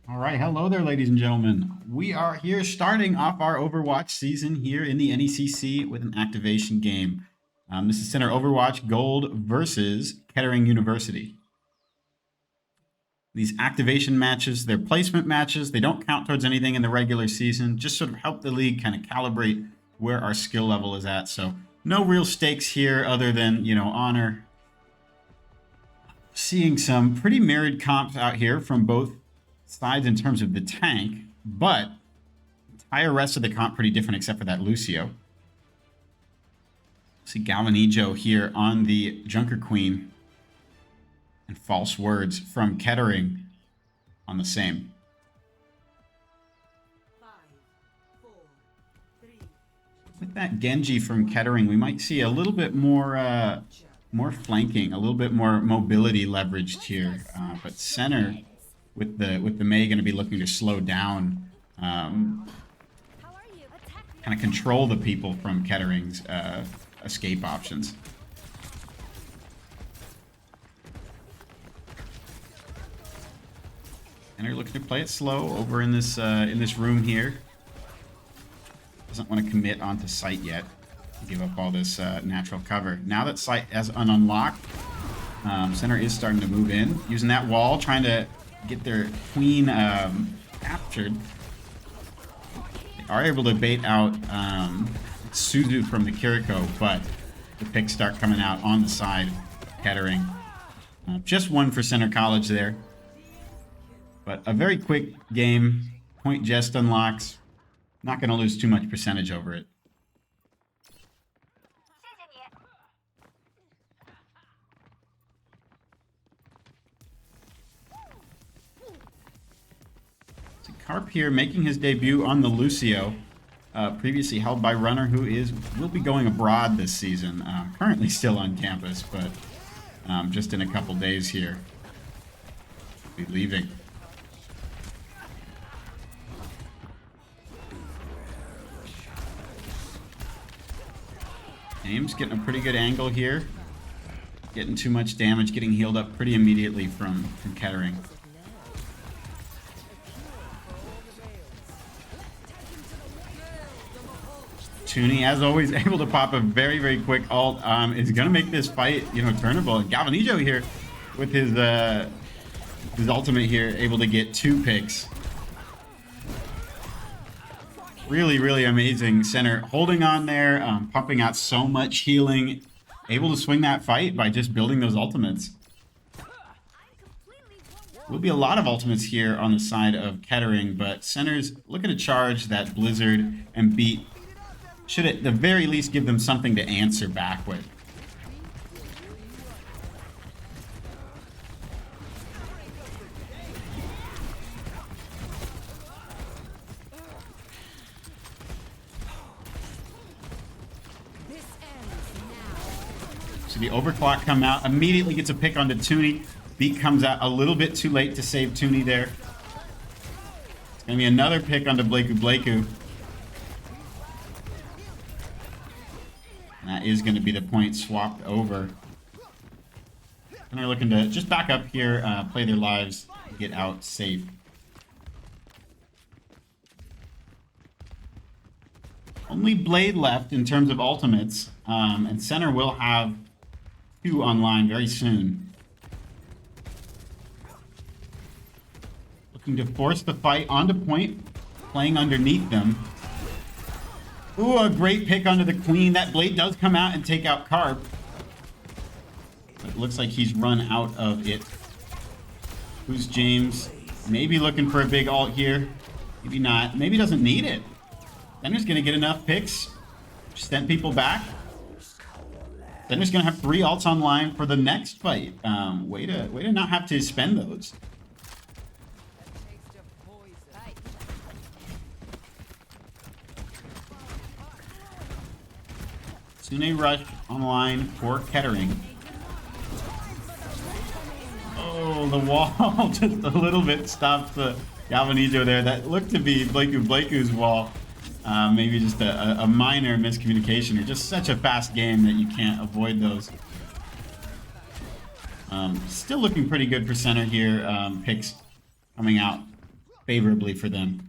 All right, hello there, ladies and gentlemen. We are here starting off our Overwatch season here in the NECC with an activation game. This is Center Overwatch Gold versus Kettering University. These activation matches, they're placement matches. They don't count towards anything in the regular season, just sort of help the league kind of calibrate where our skill level is at. So no real stakes here other than, honor. Seeing some pretty mirrored comps out here from both sides in terms of the tank, but the entire rest of the comp pretty different except for that Lucio. See Galvanijo here on the Junker Queen, and False Words from Kettering on the same. 5, 4, 3. With that Genji from Kettering, we might see a little bit more flanking, a little bit more mobility leveraged here, but center with the Mei going to be looking to slow down, kind of control the people from Kettering's escape options. And they're looking to play it slow over in this room here. Doesn't want to commit onto site yet. Give up all this natural cover. Now that site has an unlock, center is starting to move in, using that wall, trying to get their queen captured. They are able to bait out Suzu from the Kiriko, but the picks start coming out on the side of Kettering. Just one for Center College there. But a very quick game. Point just unlocks. Not going to lose too much percentage over it. Carp here making his debut on the Lucio, previously held by Runner, who will be going abroad this season. Currently still on campus, but just in a couple days here, be leaving. Ames getting a pretty good angle here, getting too much damage, getting healed up pretty immediately from Kettering. Tooney, as always, able to pop a very, very quick ult. Is going to make this fight, turnable. And Galvanijo here with his his ultimate here, able to get 2 picks. Really, really amazing. Center holding on there, pumping out so much healing, able to swing that fight by just building those ultimates. Will be a lot of ultimates here on the side of Kettering, but Center's looking to charge that Blizzard and beat. Should at the very least give them something to answer back with. So the overclock come out, immediately gets a pick onto Toonie. Beat comes out a little bit too late to save Toonie there. It's going to be another pick onto Blakeu. And that is going to be the point swapped over. And they're looking to just back up here, play their lives, get out safe. Only Blade left in terms of ultimates, and Center will have 2 online very soon. Looking to force the fight onto point, playing underneath them. Ooh, a great pick onto the Queen. That Blade does come out and take out Carp. It looks like he's run out of it. Who's James? Maybe looking for a big ult here. Maybe not. Maybe doesn't need it. Center's going to get enough picks. Send people back. Center's going to have 3 ults online for the next fight. Way to not have to spend those. Sune rush online for Kettering. Oh, the wall just a little bit stopped the Galvanizo there. That looked to be Blakeu's wall. Maybe just a minor miscommunication or just such a fast game that you can't avoid those. Still looking pretty good for Center here. Picks coming out favorably for them.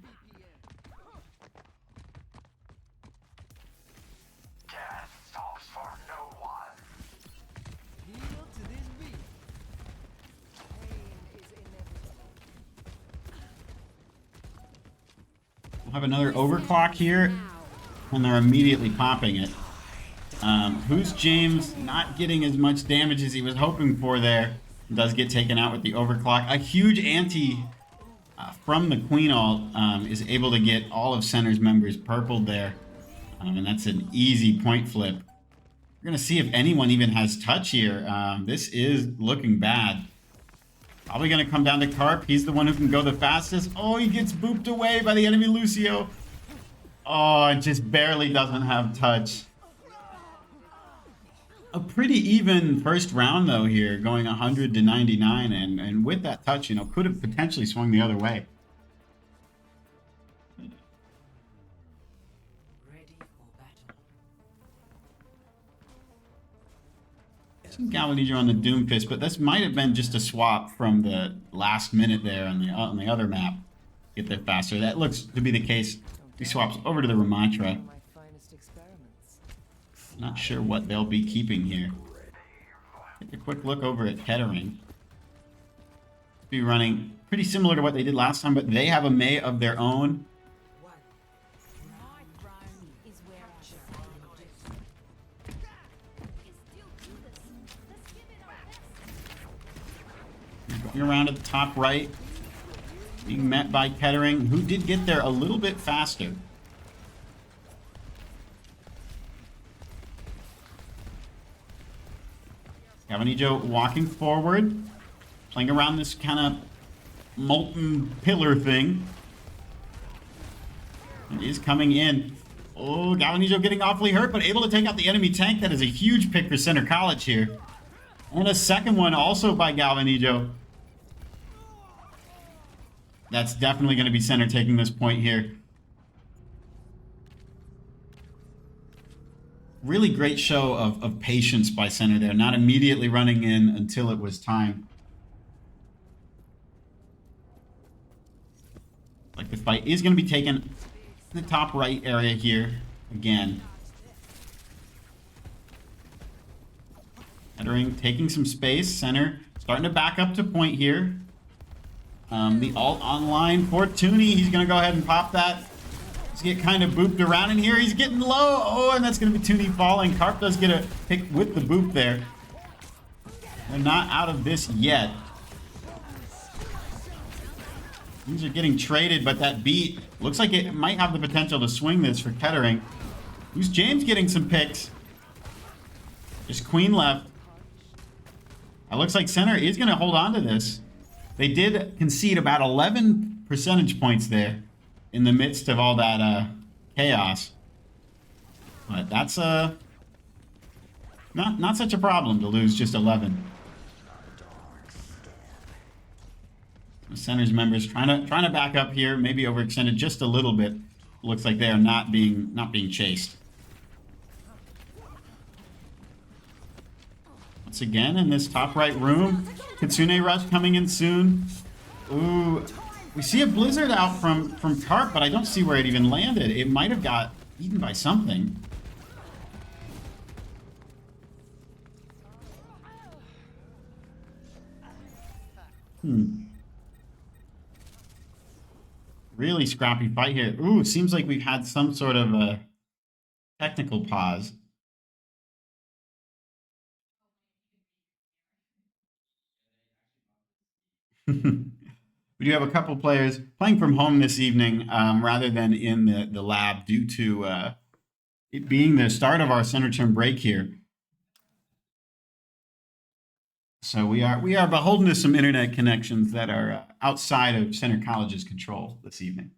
We'll have another overclock here, and they're immediately popping it. Who's James not getting as much damage as he was hoping for there. Does get taken out with the overclock. A huge anti from the Queen ult is able to get all of Center's members purpled there. And that's an easy point flip. We're going to see if anyone even has touch here. This is looking bad. Probably going to come down to Carp. He's the one who can go the fastest. Oh, he gets booped away by the enemy Lucio. Oh, it just barely doesn't have touch. A pretty even first round, though, here, going 100 to 99. And with that touch, you know, could have potentially swung the other way. Some Galvanizo on the Doomfist, but this might have been just a swap from the last minute there on the other map. Get there faster. That looks to be the case. He swaps over to the Ramattra. Not sure what they'll be keeping here. Take a quick look over at Kettering. Be running pretty similar to what they did last time, but they have a Mei of their own. Going around at the top right, being met by Kettering, who did get there a little bit faster. Galvanizo walking forward, playing around this kind of molten pillar thing. It is coming in. Oh, Galvanizo getting awfully hurt, but able to take out the enemy tank. That is a huge pick for Center College here. And a second one also by Galvanizo. That's definitely going to be Center taking this point here. Really great show of patience by Center there. Not immediately running in until it was time. Like the fight is going to be taken in the top right area here again. Kettering taking some space. Center starting to back up to point here. The ult online for Toonie. He's going to go ahead and pop that. Let's get kind of booped around in here. He's getting low. Oh, and that's going to be Toonie falling. Carp does get a pick with the boop there. They're not out of this yet. These are getting traded, but that beat looks like it might have the potential to swing this for Kettering. Who's James getting some picks? Just Queen left. It looks like center is going to hold on to this. They did concede about 11 percentage points there in the midst of all that chaos. But that's not such a problem to lose just 11. The center's members trying to back up here, maybe overextended just a little bit. Looks like they are not being chased. Once again in this top right room, Kitsune Rush coming in soon. Ooh, we see a blizzard out from Carp, but I don't see where it even landed. It might have got eaten by something. Really scrappy fight here. Ooh, it seems like we've had some sort of a technical pause. We do have a couple players playing from home this evening rather than in the lab due to it being the start of our center term break here. So we are beholden to some internet connections that are outside of Center College's control this evening.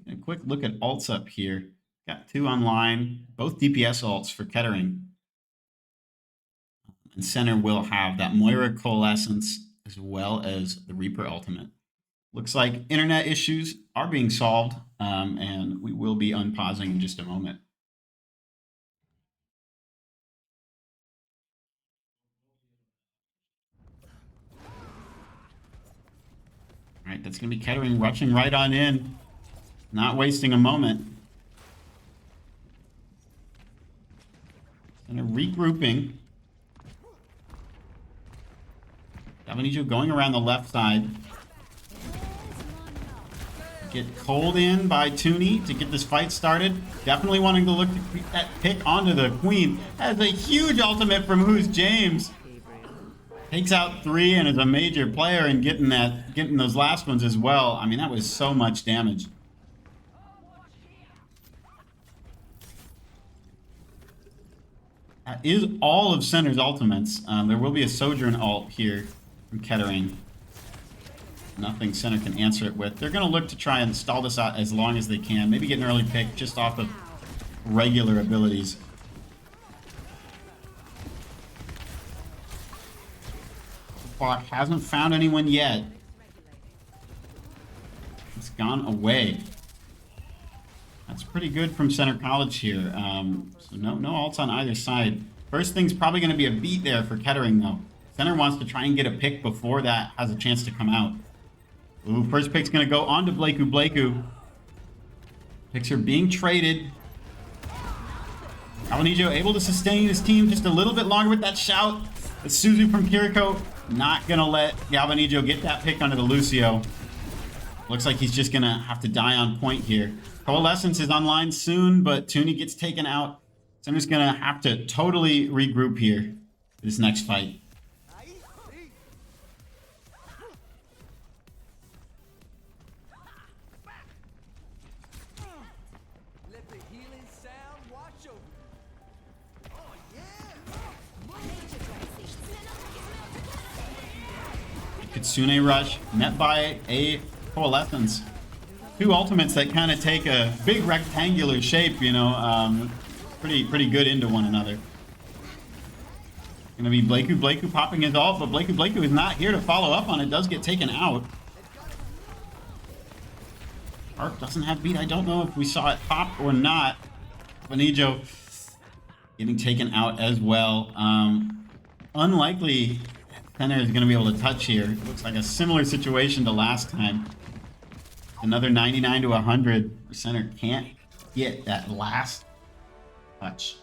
A quick look at ults up here. Got two online, both DPS ults for Kettering. And center will have that Moira Coalescence as well as the Reaper Ultimate. Looks like internet issues are being solved, and we will be unpausing in just a moment. All right, that's going to be Kettering rushing right on in, not wasting a moment. And regrouping. Davanijo going around the left side. Get cold in by Toonie to get this fight started. Definitely wanting to look to creep that pick onto the Queen. That is a huge ultimate from Who's James. Takes out 3 and is a major player in getting those last ones as well. I mean, that was so much damage. That is all of Center's ultimates. There will be a Sojourn ult here from Kettering. Nothing Center can answer it with. They're going to look to try and stall this out as long as they can. Maybe get an early pick just off of regular abilities. Bach hasn't found anyone yet. It's gone away. That's pretty good from Center College here. So no ults on either side. First thing's probably going to be a beat there for Kettering, though. Center wants to try and get a pick before that has a chance to come out. Ooh, first pick's going to go on to Blakeu. Picks are being traded. Davanijo able to sustain his team just a little bit longer with that shout. But Suzu from Kiriko not going to let Galvanijo get that pick onto the Lucio. Looks like he's just going to have to die on point here. Coalescence is online soon, but Toonie gets taken out. Center's going to have to totally regroup here for this next fight. Kitsune Rush met by a Coalescence. 2 ultimates that kind of take a big rectangular shape, you know, pretty good into one another. Gonna be Blakeu popping his ult, but Blakeu is not here to follow up on it. Does get taken out. Arc doesn't have beat. I don't know if we saw it pop or not. Vanijo getting taken out as well. Unlikely Center is going to be able to touch here. It looks like a similar situation to last time. Another 99 to 100. Center can't get that last touch.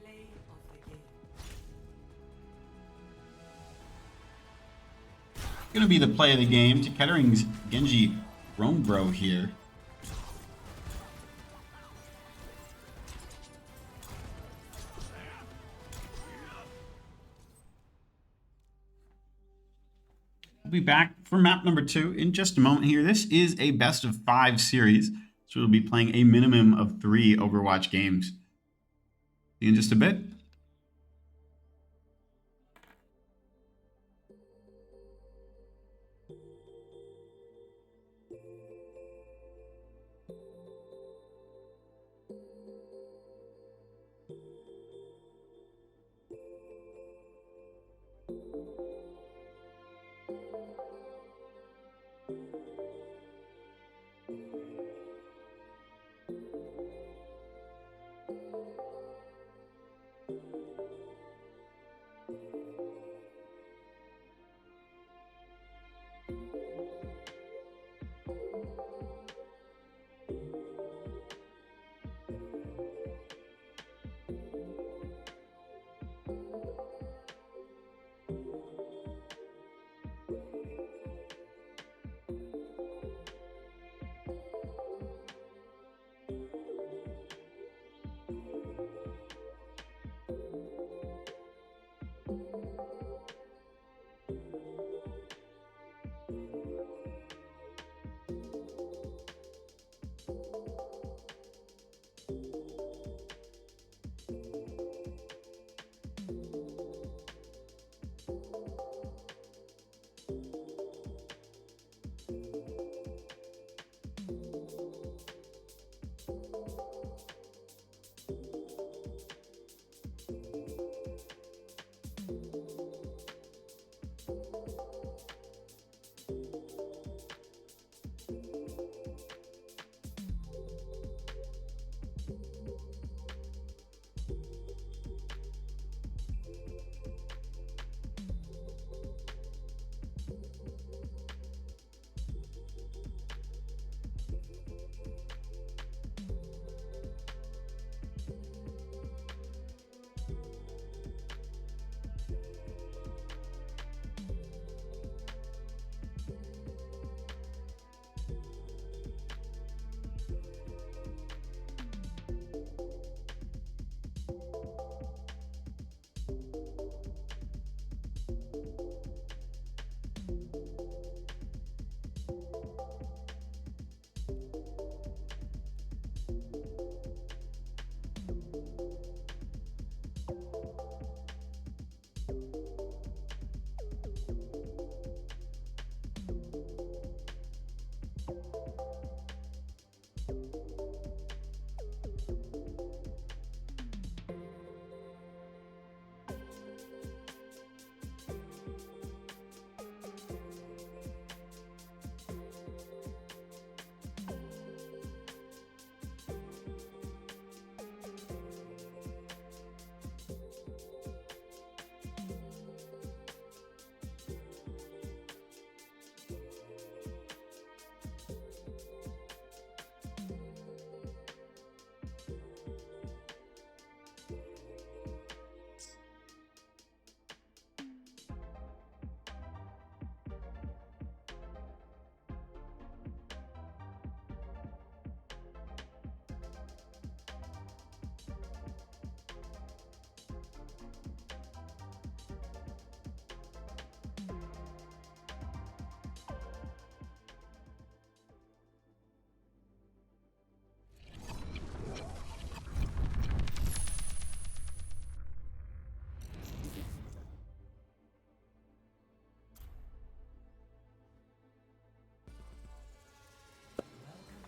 Play of the game. Gonna be the play of the game to Kettering's Genji Rombro here. We'll be back for map number 2 in just a moment here. This is a best of 5 series, so we'll be playing a minimum of 3 Overwatch games. See you in just a bit.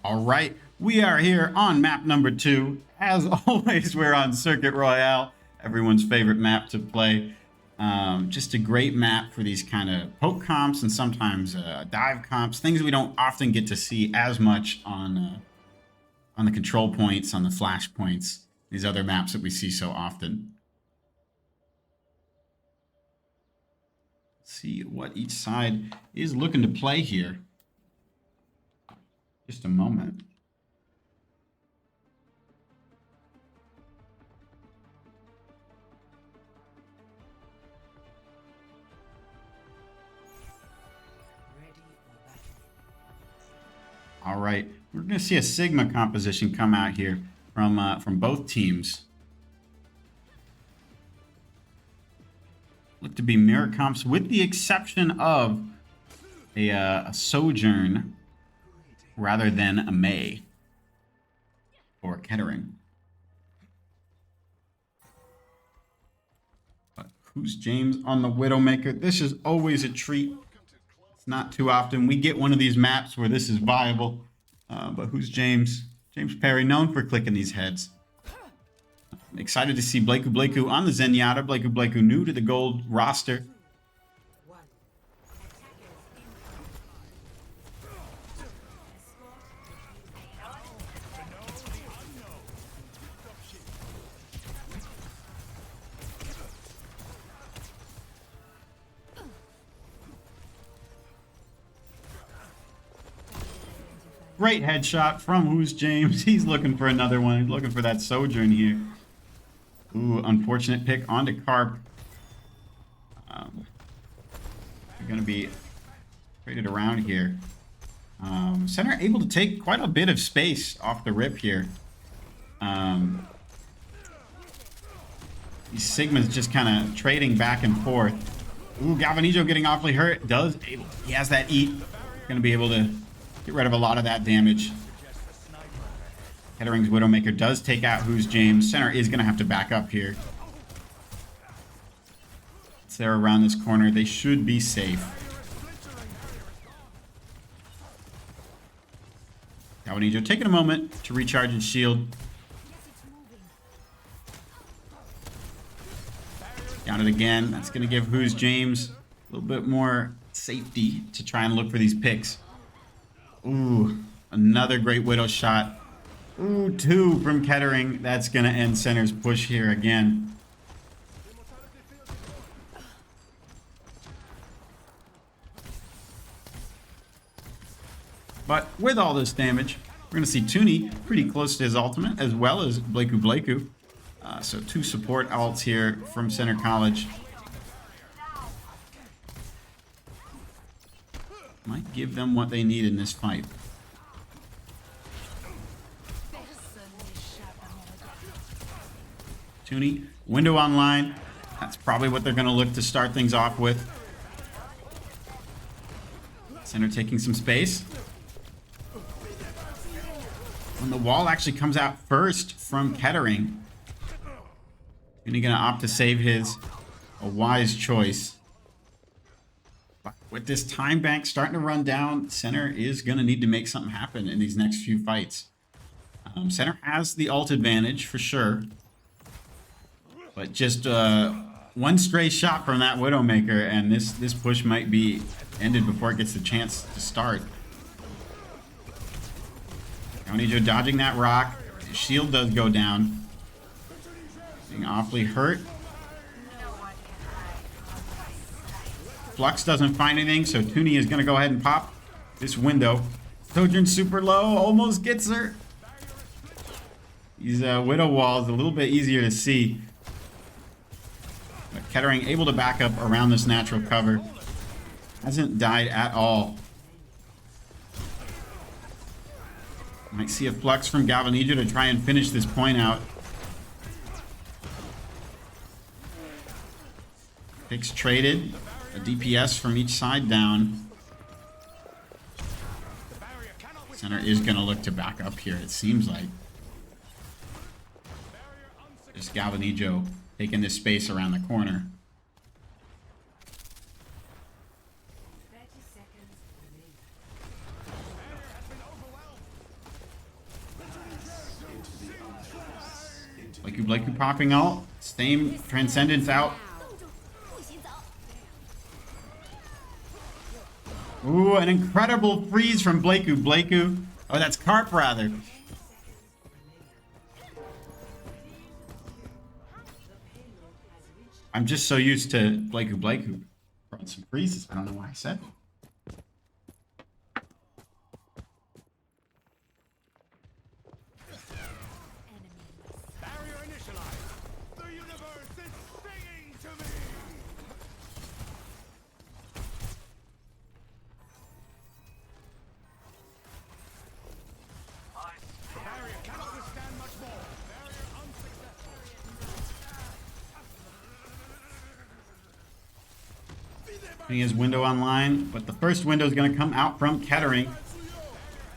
All right, we are here on map number 2. As always, we're on Circuit Royale, everyone's favorite map to play. Just a great map for these kind of poke comps and sometimes dive comps, things we don't often get to see as much on the control points, on the flash points, these other maps that we see so often. Let's see what each side is looking to play here. Just a moment. All right, we're going to see a Sigma composition come out here from both teams. Look to be mirror comps, with the exception of a Sojourn rather than a May or a Kettering. But who's James on the Widowmaker? This is always a treat. Not too often we get one of these maps where this is viable, but who's James? James Perry, known for clicking these heads. I'm excited to see Blaiku on the Zenyatta. Blaiku new to the gold roster. Great headshot from Who's James. He's looking for another one. He's looking for that Sojourn here. Ooh, unfortunate pick onto Carp. They're going to be traded around here. Center able to take quite a bit of space off the rip here. These Sigmas just kind of trading back and forth. Ooh, Galvanijo getting awfully hurt. He has that eat. Going to be able to get rid of a lot of that damage. Kettering's Widowmaker does take out Who's James. Center is going to have to back up here. Once they're around this corner, they should be safe. Galvanijo taking a moment to recharge his shield. Down it again. That's going to give Who's James a little bit more safety to try and look for these picks. Ooh, another great Widow shot. Ooh, 2 from Kettering. That's going to end Center's push here again. But with all this damage, we're going to see Toonie pretty close to his ultimate, as well as Blaiku. So 2 support alts here from Center College. Might give them what they need in this fight. Toonie, window online. That's probably what they're going to look to start things off with. Center taking some space. When the wall actually comes out first from Kettering. Toonie going to opt to save his. A wise choice. With this time bank starting to run down, Center is going to need to make something happen in these next few fights. Center has the ult advantage for sure. But just one stray shot from that Widowmaker, and this push might be ended before it gets the chance to start. Galvanijo dodging that rock. His shield does go down. Being awfully hurt. Flux doesn't find anything, so Toonie is going to go ahead and pop this window. Sojourn super low, almost gets her. These Widow walls a little bit easier to see. But Kettering able to back up around this natural cover. Hasn't died at all. Might see a Flux from Galvanijo to try and finish this point out. Picks traded. A DPS from each side down. Center is going to look to back up here, it seems like. Just Galvanijo taking this space around the corner. Blaiku popping ult. Same Transcendence out. Ooh, an incredible freeze from Blaiku. Oh, that's Carp, rather. I'm just so used to Blaiku. with some freezes. I don't know why I said it. Barrier initialized. The universe is singing to me. The barrier cannot withstand much more. Barrier unsuccessful. Putting his window online, but the first window is going to come out from Kettering.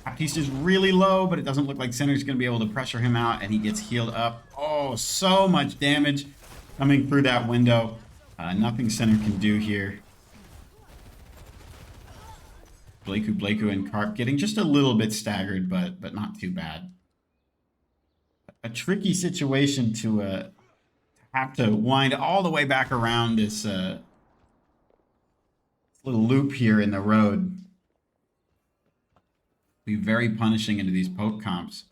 Baptiste is really low, but it doesn't look like Center's going to be able to pressure him out, and he gets healed up. Oh, so much damage coming through that window. Nothing Center can do here. Blaiku and Carp getting just a little bit staggered, but not too bad. A tricky situation to have to wind all the way back around this little loop here in the road. Be very punishing into these poke comps.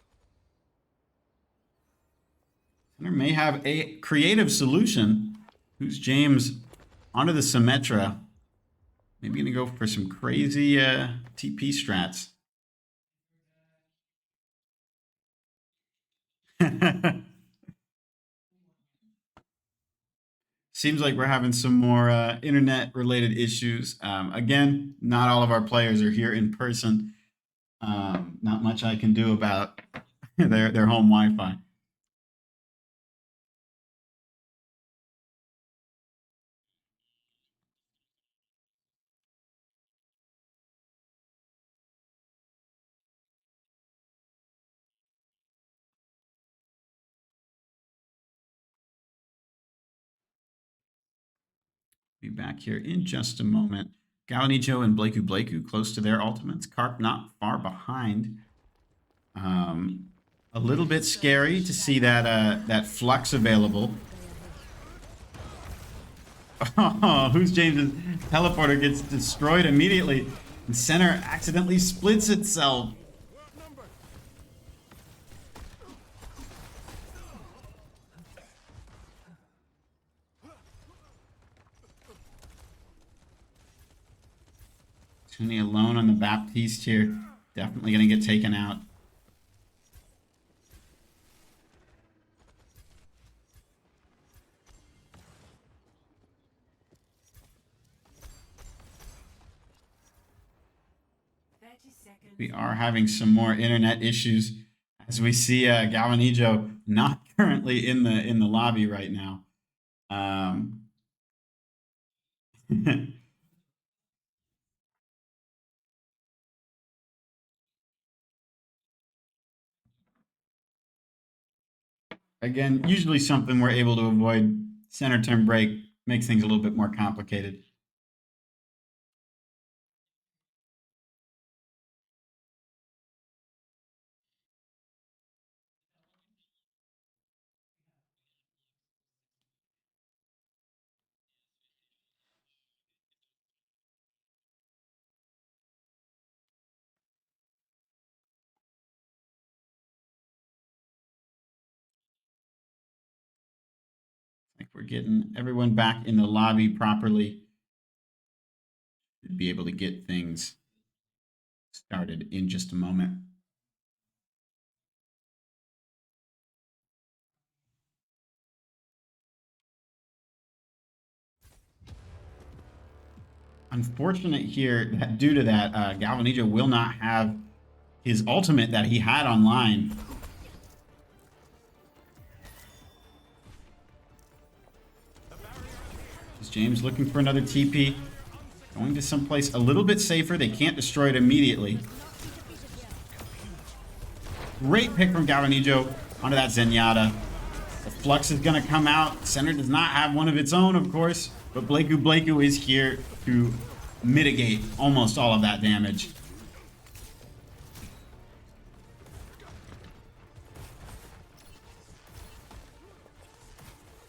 Center may have a creative solution. Who's James onto the Symmetra? Maybe gonna go for some crazy TP strats. Seems like we're having some more internet-related issues. Again, not all of our players are here in person. Not much I can do about their home Wi-Fi. Be back here in just a moment. Galanicho and Blaiku close to their ultimates. Carp not far behind. A little bit scary to see that that flux available. Oh, Who's James's teleporter gets destroyed immediately, and Center accidentally splits itself. Toonie alone on the Baptiste here. Definitely going to get taken out. We are having some more internet issues as we see Galvanijo not currently in the lobby right now. Again, usually something we're able to avoid. Center turn break makes things a little bit more complicated. Like we're getting everyone back in the lobby properly. Should be able to get things started in just a moment. Unfortunate here that due to that, Galvanijo will not have his ultimate that he had online. Is James looking for another TP? Going to someplace a little bit safer. They can't destroy it immediately. Great pick from Galvanijo onto that Zenyatta. The Flux is going to come out. Center does not have one of its own, of course, but Blaiku is here to mitigate almost all of that damage.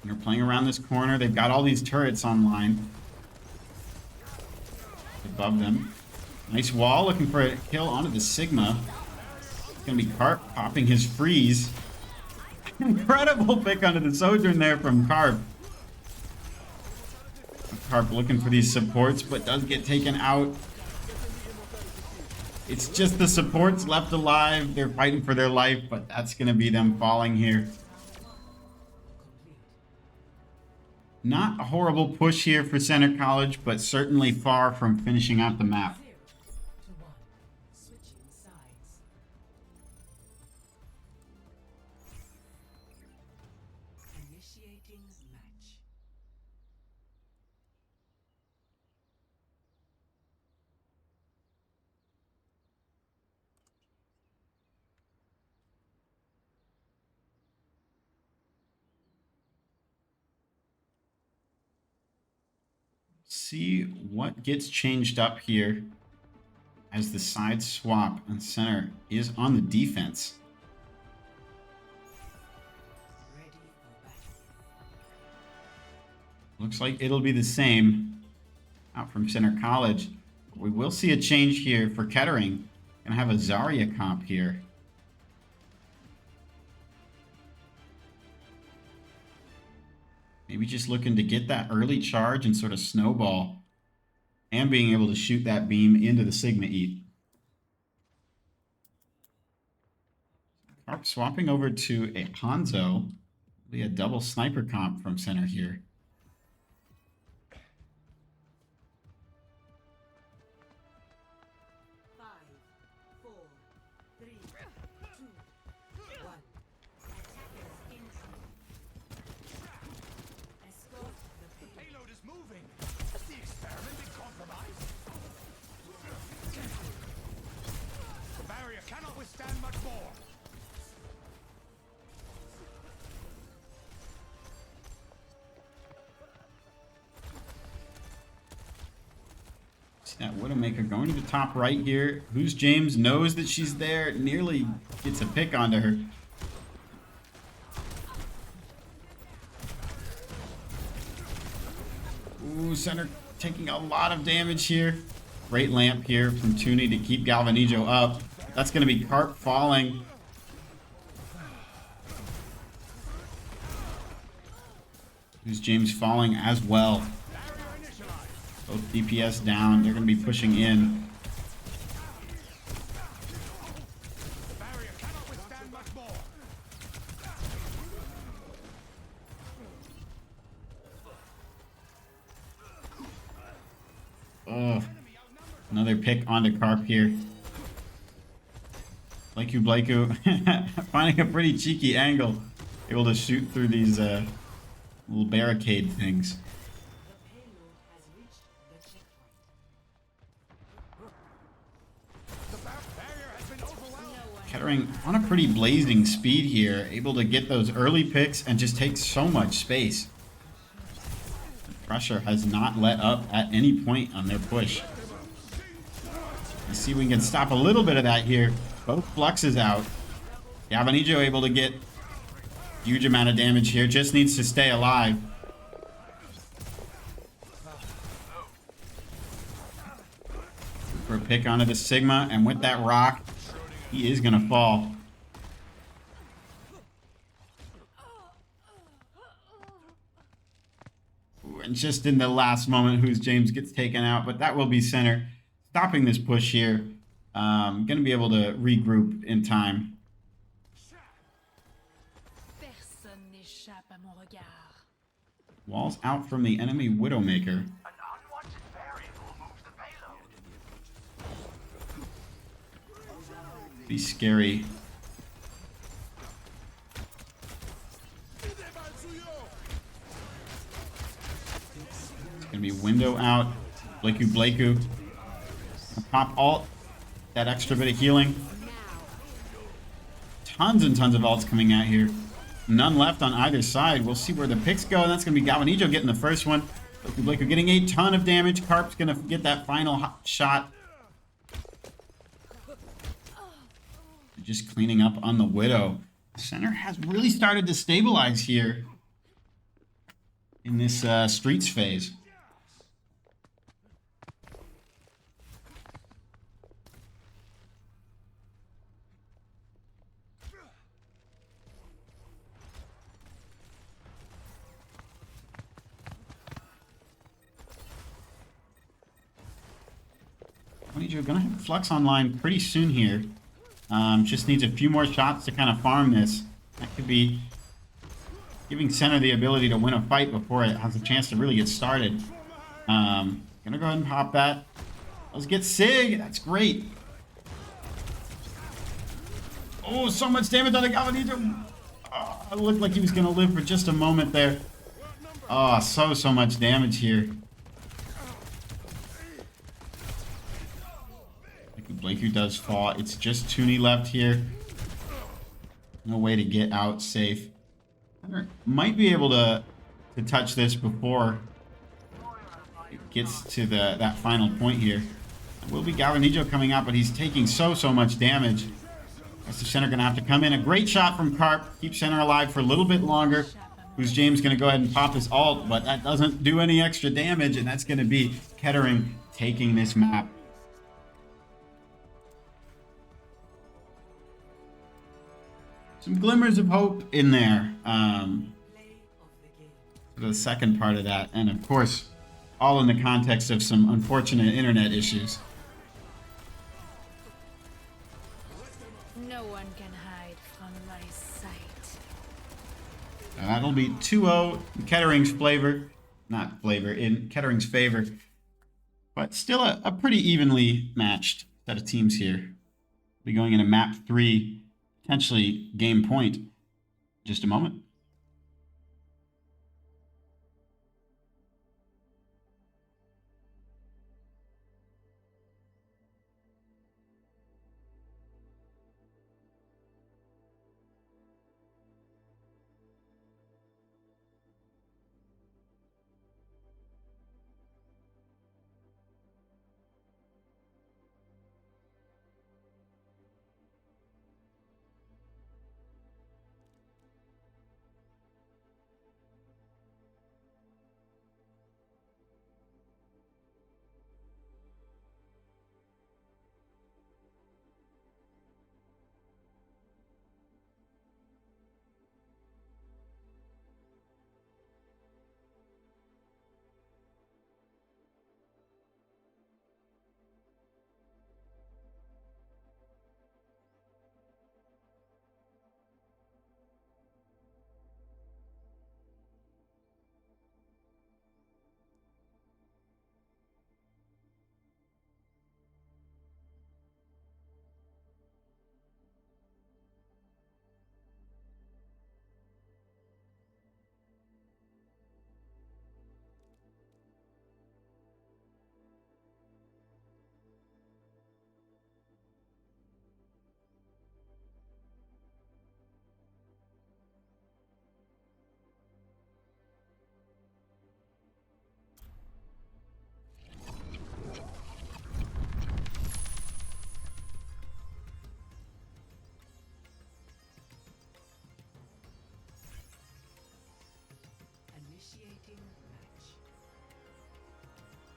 They're playing around this corner. They've got all these turrets online. Above them. Nice wall, looking for a kill onto the Sigma. It's going to be Carp popping his freeze. Incredible pick onto the Sojourn there from Carp. Carp looking for these supports, but does get taken out. It's just the supports left alive. They're fighting for their life, but that's going to be them falling here. Not a horrible push here for Center College, but certainly far from finishing out the map. 0 to 1. Switching sides. Initiating match. See what gets changed up here as the side swap and Center is on the defense. Ready for battle. Looks like it'll be the same out from Center College. We will see a change here for Kettering. Gonna have a Zarya comp here. Maybe just looking to get that early charge and sort of snowball, and being able to shoot that beam into the Sigma Eat. Carp swapping over to a Hanzo. Be a double sniper comp from Center here. Five, four, three, two, one. Attackers incoming. Escort the payload. Payload is moving. Has the experiment been compromised? The barrier cannot withstand much more. See that Widowmaker going to the top right here. Who's James knows that she's there. Nearly gets a pick onto her. Ooh, Center taking a lot of damage here. Great lamp here from Toonie to keep Galvanijo up. That's going to be Carp falling. Who's James falling as well. Both DPS down. They're going to be pushing in. The barrier cannot withstand much more. Oh, another pick onto Carp here. Blakeu finding a pretty cheeky angle. Able to shoot through these little barricade things. The payload has reached the checkpoint. The barrier has been overwhelmed. Kettering on a pretty blazing speed here. Able to get those early picks and just take so much space. The pressure has not let up at any point on their push. Let's see if we can stop a little bit of that here. Both fluxes out. Galvanijo able to get huge amount of damage here. Just needs to stay alive. For a pick onto the Sigma, and with that rock, he is gonna fall. Ooh, and just in the last moment, Who's James gets taken out, but that will be Center stopping this push here. Gonna be able to regroup in time. Personne n'échappe à mon regard. Walls out from the enemy Widowmaker. An unwanted variable moves the payload. Be scary. It's gonna be window out. Blakeu. Pop alt. That extra bit of healing. Tons and tons of ults coming out here. None left on either side. We'll see where the picks go. And that's going to be Galvanijo getting the first one. Blakeu getting a ton of damage. Carp's going to get that final shot. Just cleaning up on the Widow. Center has really started to stabilize here in this Streets phase. Galvanijo gonna have Flux online pretty soon here. Just needs a few more shots to kind of farm this. That could be giving center the ability to win a fight before it has a chance to really get started. Gonna go ahead and pop that. Let's get Sig. That's great. Oh, so much damage on the Galvanijo. Oh, it looked like he was gonna live for just a moment there. Oh, so much damage here. Blakey does fall. It's just Toonie left here. No way to get out safe. Might be able to touch this before it gets to that final point here. It will be Galvanijo coming out, but he's taking so much damage. That's the center gonna have to come in. A great shot from Carp. Keep center alive for a little bit longer. Who's James gonna go ahead and pop his ult, but that doesn't do any extra damage, and that's gonna be Kettering taking this map. Some glimmers of hope in there for the second part of that. And of course, all in the context of some unfortunate internet issues. No one can hide from my sight. That'll be 2-0 in Kettering's in Kettering's favor. But still a pretty evenly matched set of teams here. We'll be going into map 3. Potentially game point. Just a moment.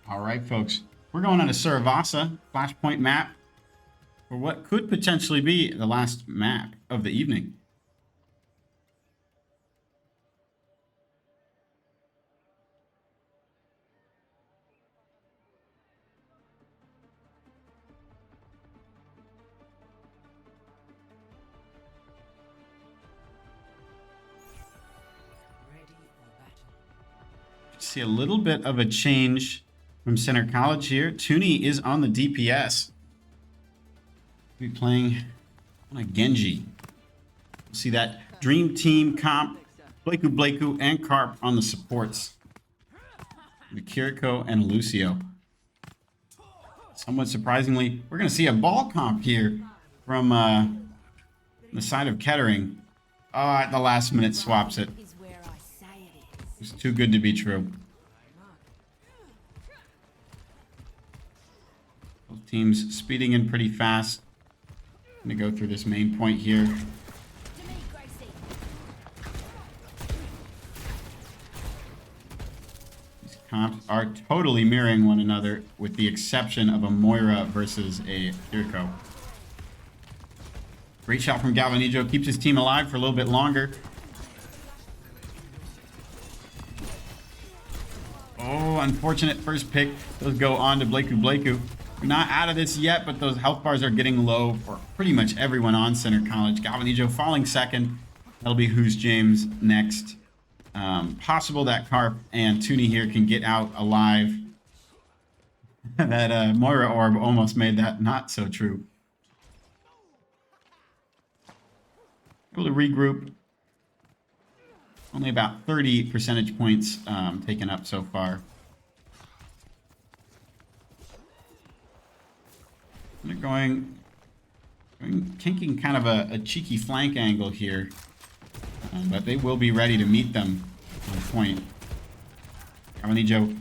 All right, folks. We're going on to Saravasa, Flashpoint map, for what could potentially be the last map of the evening. See a little bit of a change from Center College here. Toonie is on the DPS. We'll be playing on a Genji. We'll see that Dream Team comp, Blakey, and Carp on the supports. With Kiriko and Lucio. Somewhat surprisingly, we're going to see a ball comp here from the side of Kettering. Oh, at the last minute swaps it. It's too good to be true. Both teams speeding in pretty fast. I'm going to go through this main point here. These comps are totally mirroring one another with the exception of a Moira versus a Kiriko. Great shot from Galvanijo. Keeps his team alive for a little bit longer. Oh, unfortunate first pick. Those go on to Blakey. We're not out of this yet, but those health bars are getting low for pretty much everyone on Center College. Galvanijo falling second. That'll be Who's James next. Possible that Carp and Toonie here can get out alive. That Moira Orb almost made that not so true. Able to regroup. Only about 30 percentage points taken up so far. They're going kinking kind of a cheeky flank angle here. But they will be ready to meet them on point. Galvanijo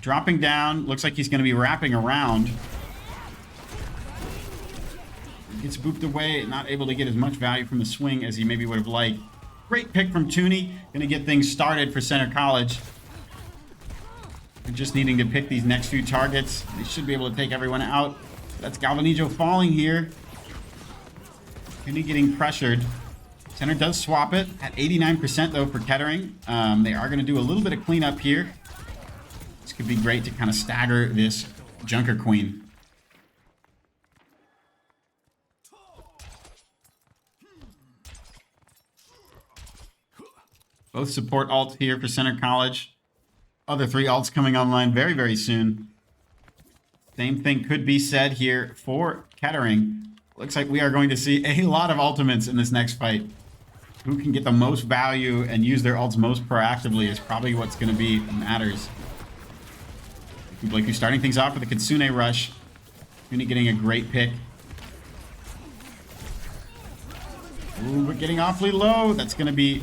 dropping down. Looks like he's going to be wrapping around. Gets booped away. Not able to get as much value from the swing as he maybe would have liked. Great pick from Toonie. Going to get things started for Center College. They're just needing to pick these next few targets. They should be able to take everyone out. That's Galvanijo falling here. Toonie getting pressured. Center does swap it at 89% though for Kettering. They are going to do a little bit of cleanup here. This could be great to kind of stagger this Junker Queen. Both support alts here for Center College. Other 3 alts coming online very, very soon. Same thing could be said here for Kettering. Looks like we are going to see a lot of ultimates in this next fight. Who can get the most value and use their ults most proactively is probably what's going to be matters. Blakey starting things off with a Kitsune Rush. Toonie getting a great pick. Ooh, we're getting awfully low. That's going to be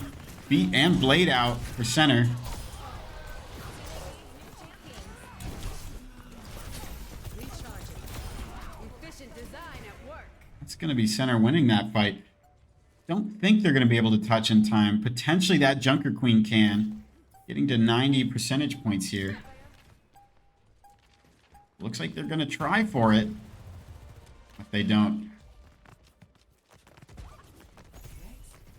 Beat and Blade out for Center. That's going to be Center winning that fight. Don't think they're going to be able to touch in time. Potentially that Junker Queen can. Getting to 90 percentage points here. Looks like they're going to try for it. If they don't.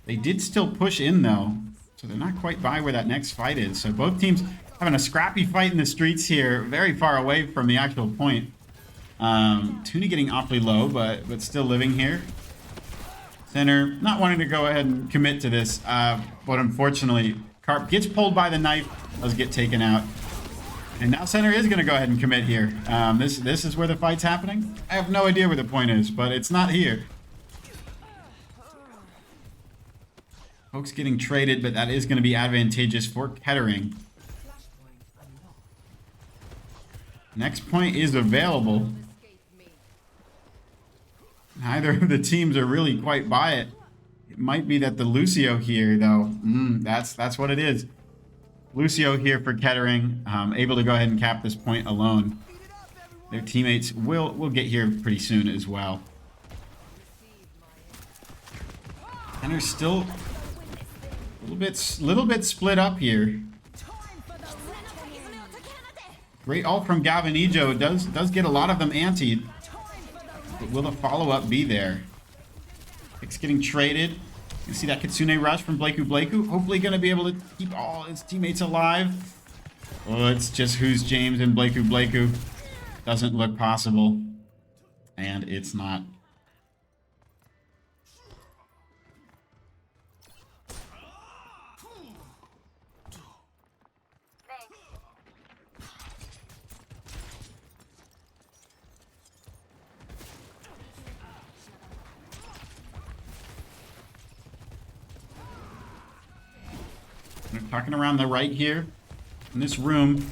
They did still push in though. So they're not quite by where that next fight is. So both teams having a scrappy fight in the streets here. Very far away from the actual point. Toonie getting awfully low, but still living here. Center not wanting to go ahead and commit to this, but unfortunately, Carp gets pulled by the knife, does get taken out. And now Center is going to go ahead and commit here. This is where the fight's happening. I have no idea where the point is, but it's not here. Folks getting traded, but that is going to be advantageous for Kettering. Next point is available. Neither of the teams are really quite by it. It might be that the Lucio here, though. That's what it is. Lucio here for Kettering, able to go ahead and cap this point alone. Their teammates will get here pretty soon as well. And they're still a little bit split up here. Great ult from Galvanijo does get a lot of them antied. But will the follow-up be there? Pick's getting traded. You see that Kitsune Rush from Blakey. Hopefully going to be able to keep all his teammates alive. Oh, it's just Who's James and Blakey. Doesn't look possible. And it's not. Talking around the right here in this room.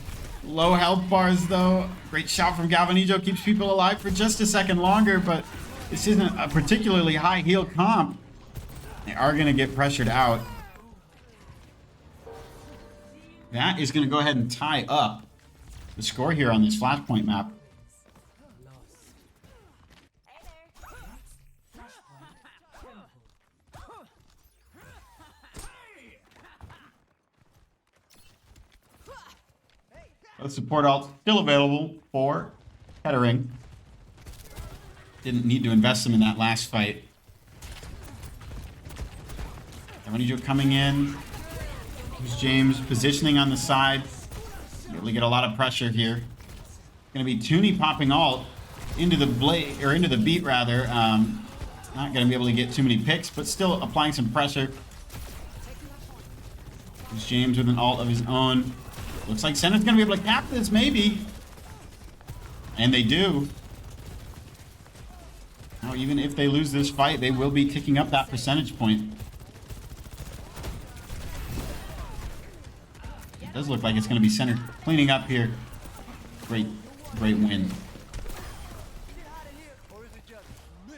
Low health bars though. Great shot from Galvanijo, keeps people alive for just a second longer, but this isn't a particularly high heal comp. They are going to get pressured out. That is going to go ahead and tie up the score here on this Flashpoint map. The support ult still available for Kettering. Didn't need to invest them in that last fight. Galvanijo coming in. Here's James positioning on the side. Able to get a lot of pressure here. Gonna be Toonie popping ult. into the blade, or into the beat rather. Not going to be able to get too many picks, but still applying some pressure. There's James with an ult of his own. Looks like Center's going to be able to cap this, maybe. And they do. Now, even if they lose this fight, they will be ticking up that percentage point. It does look like it's going to be Center cleaning up here. Great win. Or is it just me?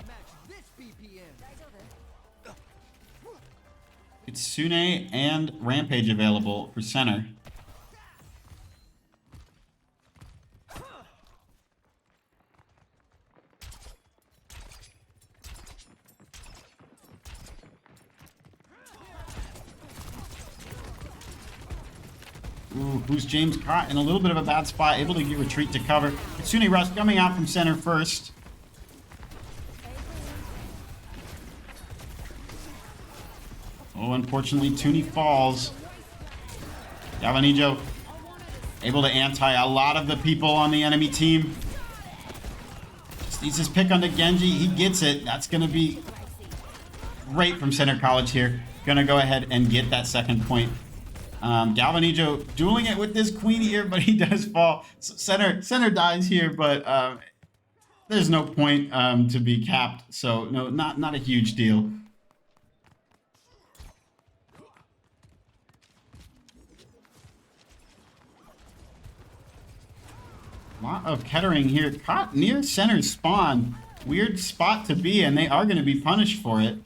Match this BPM. It's Sune and Rampage available for Center. Ooh, who's James caught in a little bit of a bad spot, able to get retreat to cover. Kitsune Rush coming out from Center first. Oh, unfortunately, Toonie falls. Galvanijo able to anti a lot of the people on the enemy team. Just needs his pick onto Genji. He gets it. That's going to be great from Center College here. Going to go ahead and get that second point. Galvanijo dueling it with this queen here, but he does fall. So Center dies here, but there's no point to be capped. So no, not a huge deal. A lot of Kettering here, caught near Center's spawn. Weird spot to be, and they are going to be punished for it.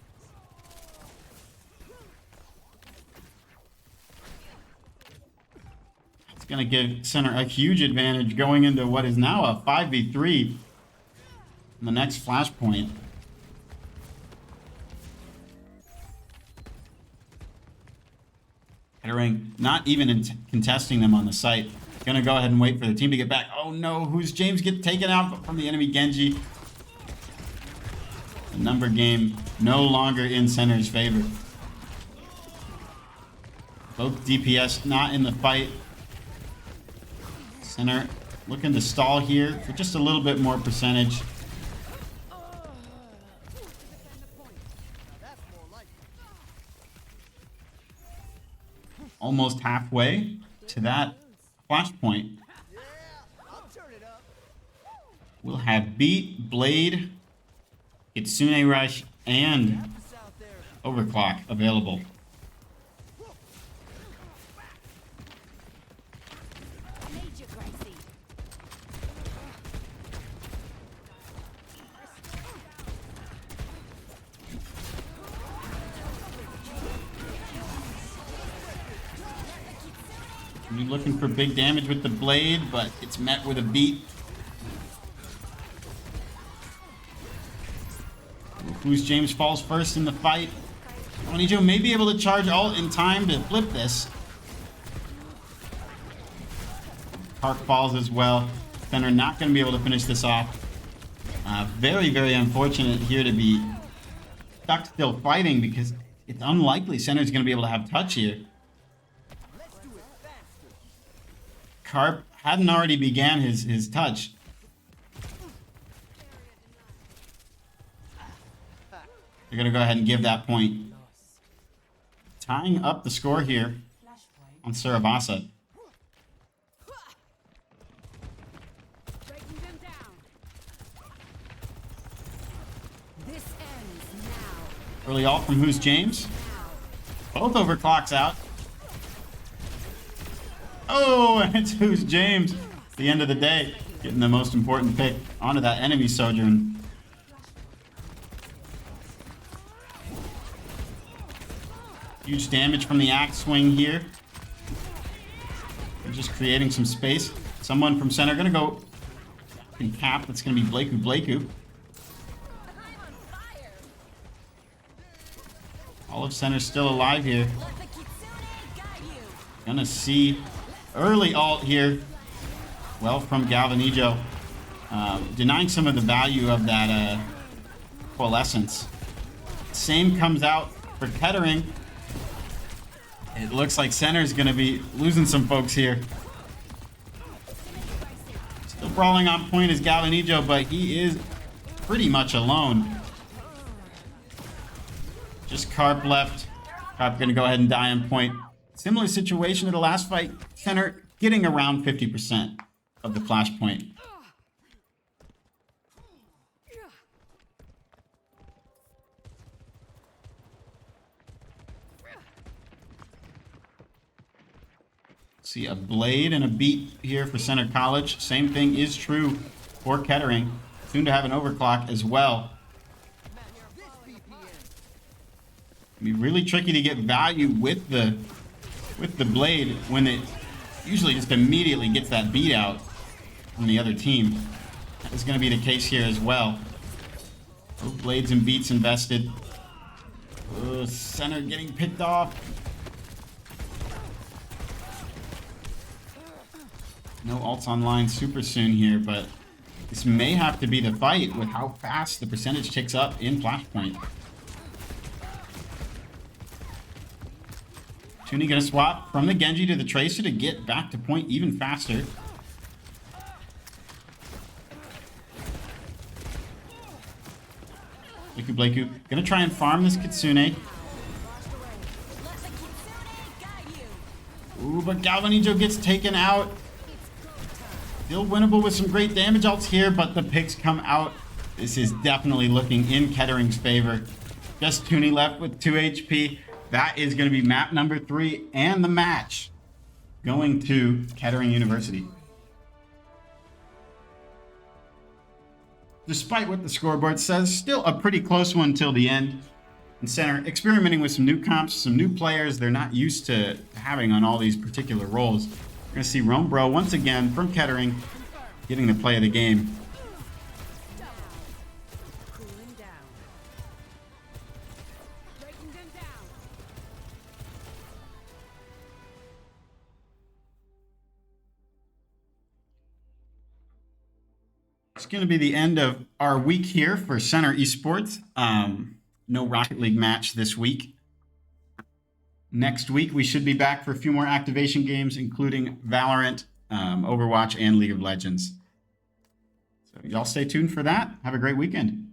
It's going to give Center a huge advantage going into what is now a 5v3 in the next flashpoint. Kettering not even contesting them on the site. Gonna go ahead and wait for the team to get back. Oh no, who's James get taken out from the enemy Genji? The number game no longer in Center's favor. Both DPS not in the fight. Center looking to stall here for just a little bit more percentage. Almost halfway to that flashpoint. Yeah, I'll turn it up. We'll have Beat, Blade, Kitsune Rush, and It's out there. Overclock available. You're looking for big damage with the blade, but it's met with a beat. Who's James falls first in the fight. Onijo may be able to charge ult in time to flip this. Park falls as well. Center not going to be able to finish this off. Very, very unfortunate here to be stuck still fighting because it's unlikely Center's going to be able to have touch here. Carp hadn't already began his touch. They're going to go ahead and give that point. Tying up the score here on Surabasa. Early ult from Who's James. Both overclocks out. Oh, and it's Who's James. At the end of the day, getting the most important pick onto that enemy Sojourn. Huge damage from the axe swing here. They're just creating some space. Someone from center gonna go in cap. That's gonna be Blakeu. All of center still alive here. Gonna see early ult here. Well, from Galvanijo. Denying some of the value of that coalescence. Same comes out for Kettering. It looks like center is going to be losing some folks here. brawling on point is Galvanijo, but he is pretty much alone. Just Carp left. Carp gonna go ahead and die on point. Similar situation to the last fight. Center getting around 50% of the flashpoint. See a blade and a beat here for Center College. Same thing is true for Kettering. Soon to have an overclock as well. It'd be really tricky to get value with the blade when it usually just immediately gets that beat out from the other team. That is going to be the case here as well. Both blades and beats invested. Center getting picked off. No ults online super soon here, but this may have to be the fight with how fast the percentage ticks up in Flashpoint. Toonie gonna swap from the Genji to the Tracer to get back to point even faster. Blaiku gonna try and farm this Kitsune. Ooh, but Galvanijo gets taken out. Still winnable with some great damage ults here, but the picks come out. This is definitely looking in Kettering's favor. Just Toonie left with 2 HP. That is going to be map number 3 and the match going to Kettering University. Despite what the scoreboard says, still a pretty close one till the end. And Center experimenting with some new comps, some new players they're not used to having on all these particular roles. We're going to see Rombro once again from Kettering getting the play of the game. It's going to be the end of our week here for Center Esports. No Rocket League match this week. Next week, we should be back for a few more activation games, including Valorant, Overwatch, and League of Legends. So y'all stay tuned for that. Have a great weekend.